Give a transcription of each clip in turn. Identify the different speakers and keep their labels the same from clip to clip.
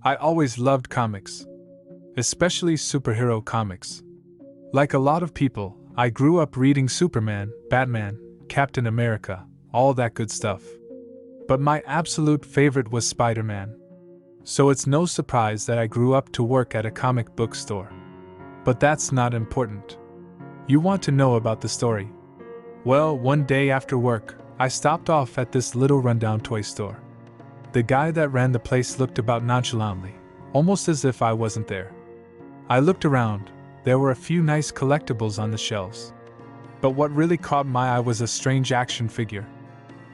Speaker 1: I always loved comics, especially superhero comics. Like a lot of people, I grew up reading Superman, Batman, Captain America, all that good stuff. But my absolute favorite was Spider-Man. So it's no surprise that I grew up to work at a comic book store. But that's not important. You want to know about the story? Well, one day after work, I stopped off at this little rundown toy store. The guy that ran the place looked about nonchalantly, almost as if I wasn't there. I looked around. There were a few nice collectibles on the shelves. But what really caught my eye was a strange action figure.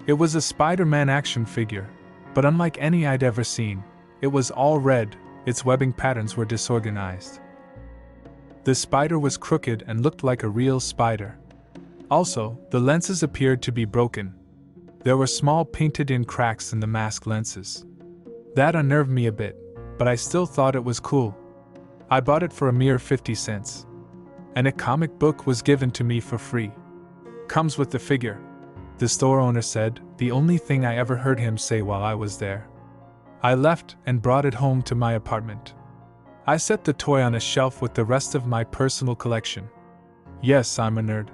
Speaker 1: It was a Spider-Man action figure, but unlike any I'd ever seen, it was all red, its webbing patterns were disorganized. The spider was crooked and looked like a real spider. Also, the lenses appeared to be broken. There were small painted-in cracks in the mask lenses. That unnerved me a bit, but I still thought it was cool. I bought it for a mere 50 cents. And a comic book was given to me for free. Comes with the figure, the store owner said, the only thing I ever heard him say while I was there. I left and brought it home to my apartment. I set the toy on a shelf with the rest of my personal collection. Yes, I'm a nerd.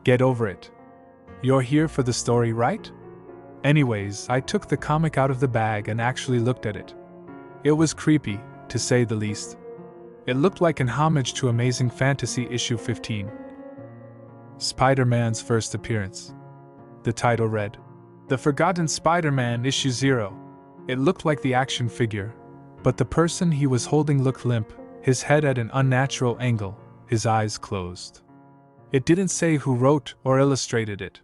Speaker 1: Get over it. You're here for the story, right? Anyways, I took the comic out of the bag and actually looked at it. It was creepy, to say the least. It looked like an homage to Amazing Fantasy issue 15. Spider-Man's first appearance. The title read, The Forgotten Spider-Man issue 0. It looked like the action figure, but the person he was holding looked limp, his head at an unnatural angle, his eyes closed. It didn't say who wrote or illustrated it.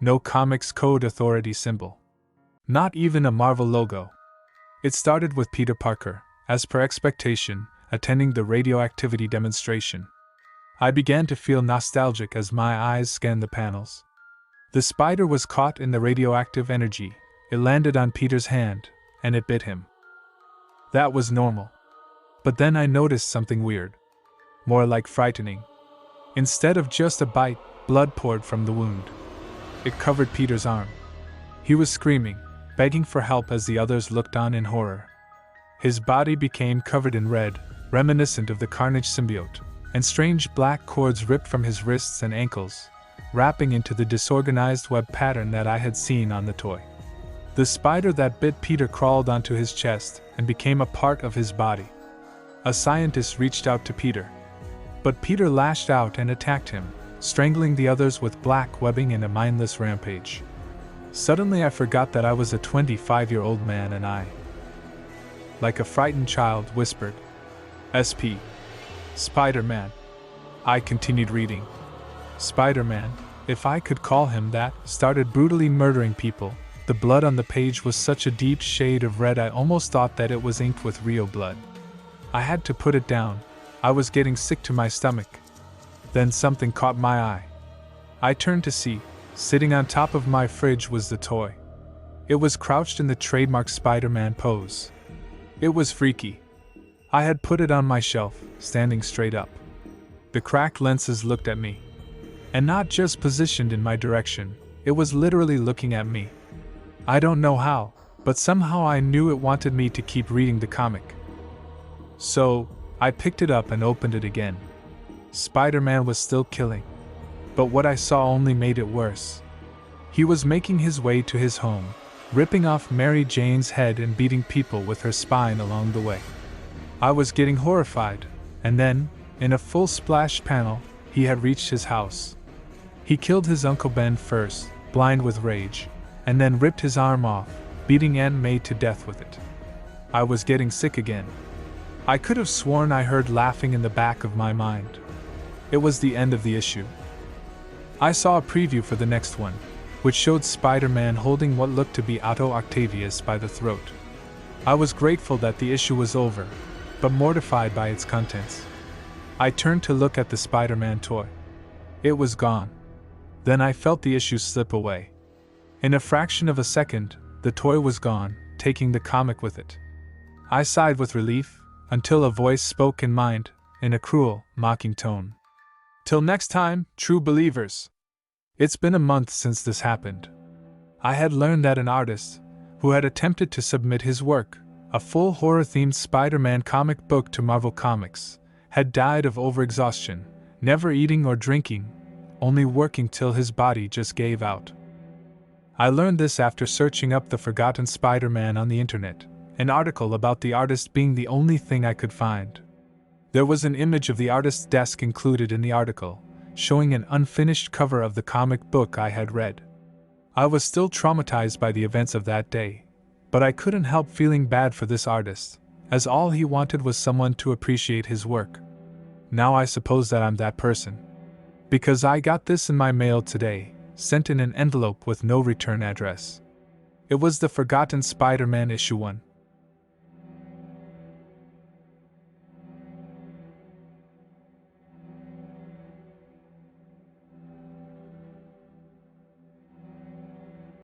Speaker 1: No Comics Code Authority symbol. Not even a Marvel logo. It started with Peter Parker, as per expectation, attending the radioactivity demonstration. I began to feel nostalgic as my eyes scanned the panels. The spider was caught in the radioactive energy. It landed on Peter's hand, and it bit him. That was normal. But then I noticed something weird. More like frightening. Instead of just a bite, blood poured from the wound. It covered Peter's arm. He was screaming, begging for help as the others looked on in horror. His body became covered in red, reminiscent of the Carnage symbiote, and strange black cords ripped from his wrists and ankles, wrapping into the disorganized web pattern that I had seen on the toy. The spider that bit Peter crawled onto his chest and became a part of his body. A scientist reached out to Peter. But Peter lashed out and attacked him, strangling the others with black webbing in a mindless rampage. Suddenly I forgot that I was a 25-year-old man and I, like a frightened child, whispered, SP. Spider-Man. I continued reading. Spider-Man, if I could call him that, started brutally murdering people. The blood on the page was such a deep shade of red I almost thought that it was inked with real blood. I had to put it down. I was getting sick to my stomach. Then something caught my eye. I turned to see, sitting on top of my fridge was the toy. It was crouched in the trademark Spider-Man pose. It was freaky. I had put it on my shelf, standing straight up. The cracked lenses looked at me. And not just positioned in my direction, it was literally looking at me. I don't know how, but somehow I knew it wanted me to keep reading the comic. So, I picked it up and opened it again. Spider-Man was still killing. But what I saw only made it worse. He was making his way to his home, ripping off Mary Jane's head and beating people with her spine along the way. I was getting horrified, and then, in a full splash panel, he had reached his house. He killed his Uncle Ben first, blind with rage, and then ripped his arm off, beating Aunt May to death with it. I was getting sick again. I could have sworn I heard laughing in the back of my mind. It was the end of the issue. I saw a preview for the next one, which showed Spider-Man holding what looked to be Otto Octavius by the throat. I was grateful that the issue was over, but mortified by its contents. I turned to look at the Spider-Man toy. It was gone. Then I felt the issue slip away. In a fraction of a second, the toy was gone, taking the comic with it. I sighed with relief, until a voice spoke in mind, in a cruel, mocking tone. Till next time, true believers. It's been a month since this happened. I had learned that an artist, who had attempted to submit his work, A full horror-themed Spider-Man comic book to Marvel Comics, had died of overexhaustion, never eating or drinking, only working till his body just gave out. I learned this after searching up the Forgotten Spider-Man on the internet, an article about the artist being the only thing I could find. There was an image of the artist's desk included in the article, showing an unfinished cover of the comic book I had read. I was still traumatized by the events of that day, but I couldn't help feeling bad for this artist, as all he wanted was someone to appreciate his work. Now I suppose that I'm that person. Because I got this in my mail today, sent in an envelope with no return address. It was the Forgotten Spider-Man issue 1.